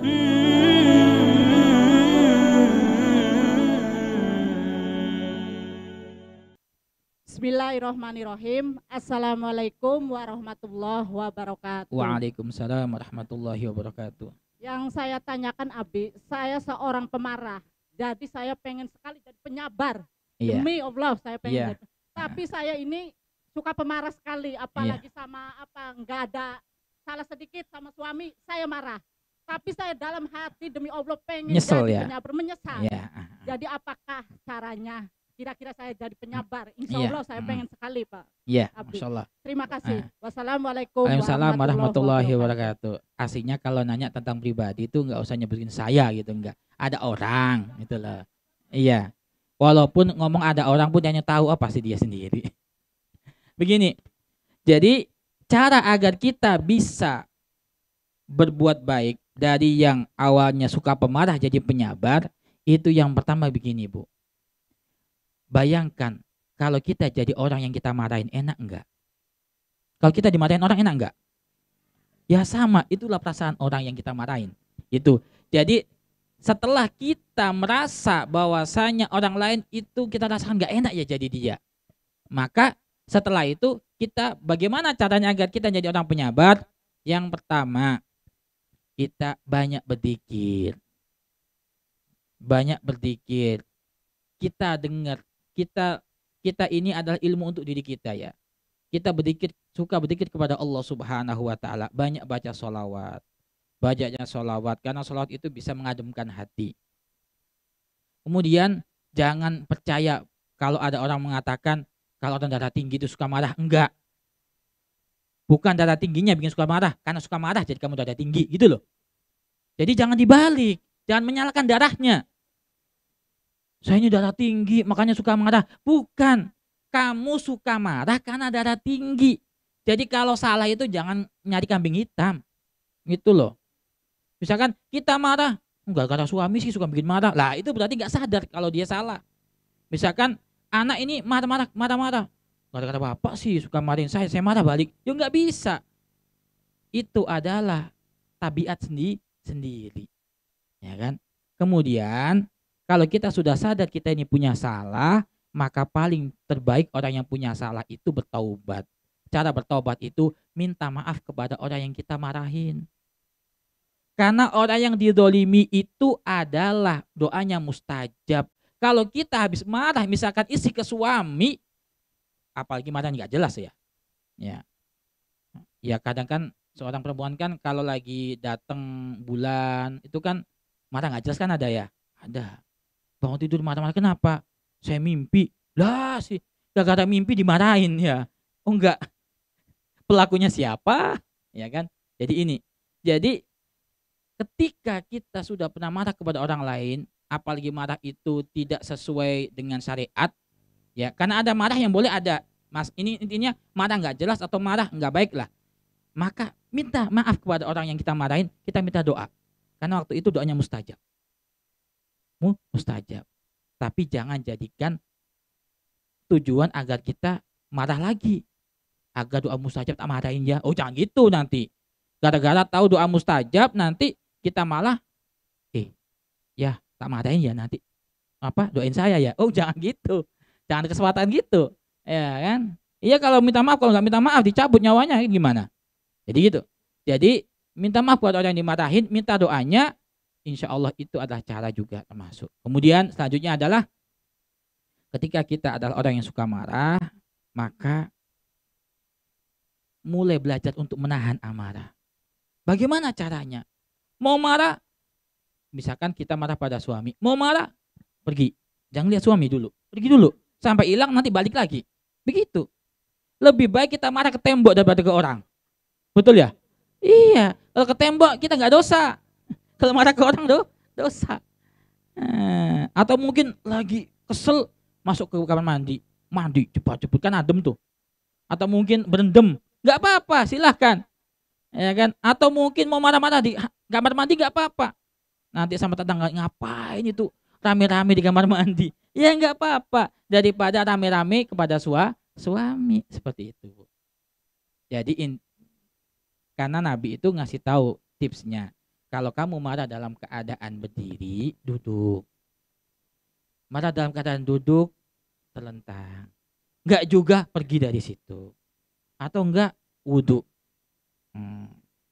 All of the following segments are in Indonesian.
Bismillahirrahmanirrahim. Assalamualaikum warahmatullahi wabarakatuh. Waalaikumsalam warahmatullahi wabarakatuh. Yang saya tanyakan Abi, saya seorang pemarah. Jadi saya pengen sekali jadi penyabar. Iya. Demi Allah saya pengen Iya. jadi. Tapi saya ini suka pemarah sekali, apalagi sama nggak ada salah sedikit sama suami, saya marah. Tapi saya dalam hati demi Allah pengen Nyesel jadi ya? penyabar, menyesal. Iya. Jadi apakah caranya? Kira-kira saya jadi penyabar. Insya Iya. Allah saya pengen sekali, Pak. Iya, Abdi. Masya Allah. Terima kasih. Wassalamualaikum Waalaikumsalam warahmatullahi wabarakatuh. wabarakatuh. Aslinya kalau nanya tentang pribadi itu nggak usah nyebutin saya gitu, enggak. Ada orang gitu loh. Iya. Walaupun ngomong ada orang pun hanya tahu pasti dia sendiri. Begini. Jadi cara agar kita bisa berbuat baik dari yang awalnya suka pemarah jadi penyabar, itu yang pertama begini, Bu. Bayangkan kalau kita jadi orang yang kita marahin, enak enggak? Kalau kita dimarahin orang enak enggak? Ya sama, itulah perasaan orang yang kita marahin. Itu. Jadi setelah kita merasa bahwasanya orang lain itu kita rasakan enggak enak ya jadi dia. Maka setelah itu kita bagaimana caranya agar kita jadi orang penyabar? Yang pertama, kita banyak berzikir. Banyak berzikir. Kita dengar, kita ini adalah ilmu untuk diri kita ya. Kita berzikir, suka berzikir kepada Allah Subhanahu wa taala, banyak baca sholawat. Banyaknya sholawat karena sholawat itu bisa mengademkan hati. Kemudian jangan percaya kalau ada orang mengatakan kalau orang darah tinggi itu suka marah, enggak. Bukan darah tingginya bikin suka marah, karena suka marah jadi kamu darah tinggi gitu loh. Jadi jangan dibalik, jangan menyalahkan darahnya. Saya ini darah tinggi makanya suka marah. Bukan, kamu suka marah karena darah tinggi. Jadi kalau salah itu jangan nyari kambing hitam. Gitu loh. Misalkan kita marah, enggak karena suami sih suka bikin marah. Lah itu berarti enggak sadar kalau dia salah. Misalkan anak ini marah-marah. Gara-gara bapak sih suka marahin saya marah balik. Ya enggak bisa. Itu adalah tabiat sendiri. Ya kan? Kemudian kalau kita sudah sadar kita ini punya salah, maka paling terbaik orang yang punya salah itu bertaubat. Cara bertaubat itu minta maaf kepada orang yang kita marahin. Karena orang yang didolimi itu adalah doanya mustajab. Kalau kita habis marah, misalkan istri ke suami, apalagi marah nggak jelas ya. Ya kadang kan seorang perempuan kan kalau lagi datang bulan itu kan marah nggak jelas kan ada ya, ada. Bangun tidur marah-marah kenapa? Saya mimpi. Lah sih, gara-gara mimpi dimarahin ya. Oh enggak. Pelakunya siapa? Ya kan? Jadi ini. Jadi ketika kita sudah pernah marah kepada orang lain, apalagi marah itu tidak sesuai dengan syariat, ya, karena ada marah yang boleh ada. Mas, ini intinya marah nggak jelas atau marah nggak baik lah. Maka minta maaf kepada orang yang kita marahin, kita minta doa. Karena waktu itu doanya mustajab. Mustajab. Tapi jangan jadikan tujuan agar kita marah lagi. Agar doa mustajab tak marahin ya. Oh jangan gitu nanti. Gara-gara tahu doa mustajab nanti kita malah ya tak marahin ya nanti. Doain saya ya. Oh jangan gitu. Jangan ada kesempatan gitu. Ya kan? Iya kalau minta maaf, kalau nggak minta maaf dicabut nyawanya gimana? Jadi gitu. Jadi minta maaf buat orang yang dimarahin, minta doanya. Insya Allah itu adalah cara juga termasuk. Kemudian selanjutnya adalah ketika kita adalah orang yang suka marah, maka mulai belajar untuk menahan amarah. Bagaimana caranya? Mau marah, misalkan kita marah pada suami, mau marah, pergi. Jangan lihat suami dulu, pergi dulu. Sampai hilang nanti balik lagi. Begitu. Lebih baik kita marah ke tembok daripada ke orang. Betul ya? Iya, kalau ke tembok kita nggak dosa. Kalau marah ke orang dosa. Atau mungkin lagi kesel masuk ke kamar mandi cepat-cepat kan adem tuh. Atau mungkin berendam, nggak apa-apa, silahkan. Ya kan? Atau mungkin mau marah-marah di kamar mandi nggak apa-apa. Nanti sama tetangga ngapain itu rame-rame di kamar mandi? Ya nggak apa-apa. Daripada rame-rame kepada suami seperti itu. Jadi karena Nabi itu ngasih tahu tipsnya. Kalau kamu marah dalam keadaan berdiri, duduk. Marah dalam keadaan duduk, terlentang. Enggak juga pergi dari situ. Atau enggak wudhu.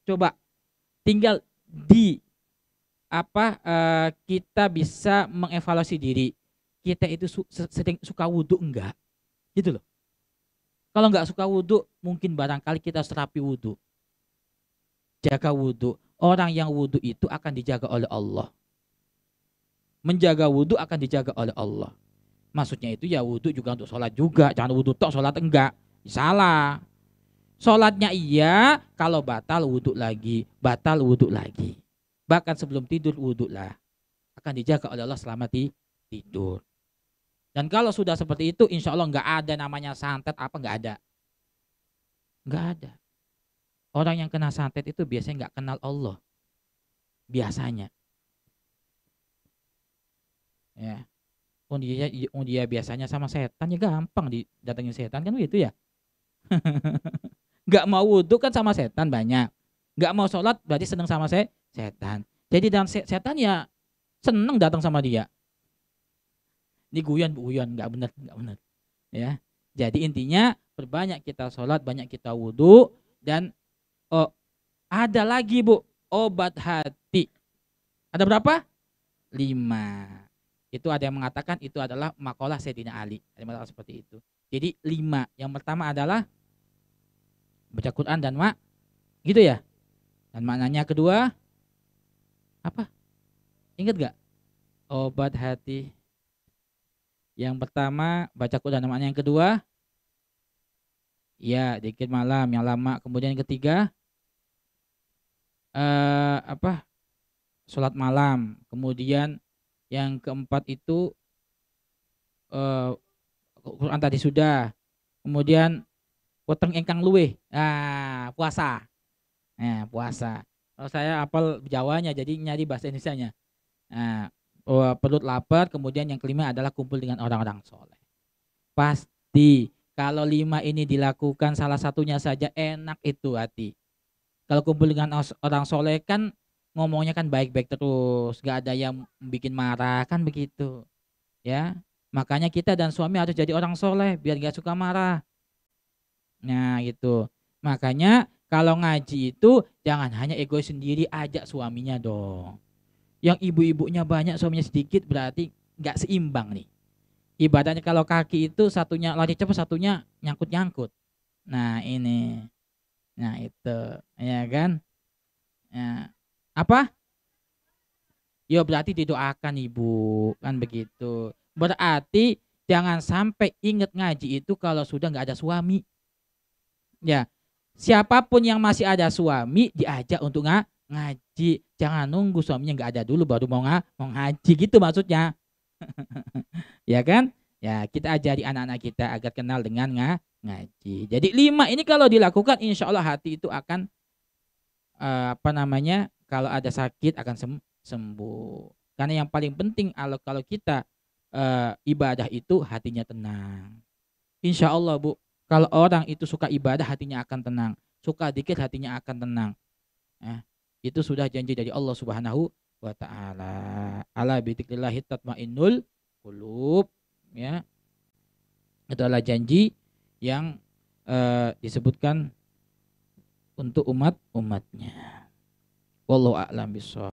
Coba tinggal di kita bisa mengevaluasi diri. Kita itu sering suka wudhu enggak? Gitu loh. Kalau enggak suka wudhu, mungkin barangkali kita harus terapi wudhu. Jaga wudhu. Orang yang wudhu itu akan dijaga oleh Allah. Menjaga wudhu akan dijaga oleh Allah. Maksudnya itu ya wudhu juga untuk sholat juga. Jangan wudhu tok sholat enggak. Salah. Sholatnya iya, kalau batal wudhu lagi. Batal wudhu lagi. Bahkan sebelum tidur wudhu lah. Akan dijaga oleh Allah selama tidur. Dan kalau sudah seperti itu, insya Allah nggak ada namanya santet apa, nggak ada. Nggak ada. Orang yang kena santet itu biasanya nggak kenal Allah. Biasanya. Ya. Dia biasanya sama setan, ya gampang didatengin setan kan gitu ya. Nggak mau wudhu kan sama setan banyak. Nggak mau sholat berarti seneng sama setan. Jadi dan setan ya seneng datang sama dia. Ini guyon nggak benar. Ya. Jadi intinya berbanyak kita sholat, banyak kita wudhu. Dan ada lagi Bu, obat hati. Ada berapa? 5. Itu ada yang mengatakan itu adalah makalah Sayyidina Ali. Ada yang mengatakan seperti itu. Jadi 5. Yang pertama adalah baca Quran dan gitu ya. Dan maknanya kedua apa? Ingat gak? Obat hati. Yang pertama baca Quran, dan maknanya yang kedua ya dikit malam yang lama. Kemudian yang ketiga sholat malam. Kemudian yang keempat itu Quran tadi sudah. Kemudian weteng engkang luweh. Puasa. Puasa. Kalau saya hafal Jawanya jadi nyari bahasa Indonesianya. Perut lapar. Kemudian yang kelima adalah kumpul dengan orang-orang soleh. Pasti kalau 5 ini dilakukan salah satunya saja enak itu hati. Kalau kumpul dengan orang soleh kan ngomongnya kan baik-baik terus, gak ada yang bikin marah kan begitu. Ya, makanya kita dan suami harus jadi orang soleh biar gak suka marah. Nah gitu. Makanya kalau ngaji itu jangan hanya egois sendiri, ajak suaminya dong. Yang ibu-ibunya banyak suaminya sedikit berarti gak seimbang nih. Ibaratnya kalau kaki itu satunya lari cepat, satunya nyangkut-nyangkut. Nah ini. Nah itu. Ya kan. Ya. Apa? Ya berarti didoakan ibu. Kan begitu. Berarti jangan sampai ingat ngaji itu kalau sudah gak ada suami. Ya. Siapapun yang masih ada suami diajak untuk ngaji. Jangan nunggu suaminya gak ada dulu baru mau ngaji gitu maksudnya. Ya kan? Ya kita ajari anak-anak kita agar kenal dengan ngaji. Jadi 5 ini kalau dilakukan insya Allah hati itu akan kalau ada sakit akan sembuh. Karena yang paling penting kalau kita ibadah itu hatinya tenang. Insya Allah Bu, kalau orang itu suka ibadah hatinya akan tenang. Suka dikit hatinya akan tenang. Itu sudah janji dari Allah Subhanahu wa ta'ala. Ala bidzikrillahi tatmainnul qulub. Ya. Itu adalah janji yang disebutkan untuk umatnya. Wallahu a'lam bishawab.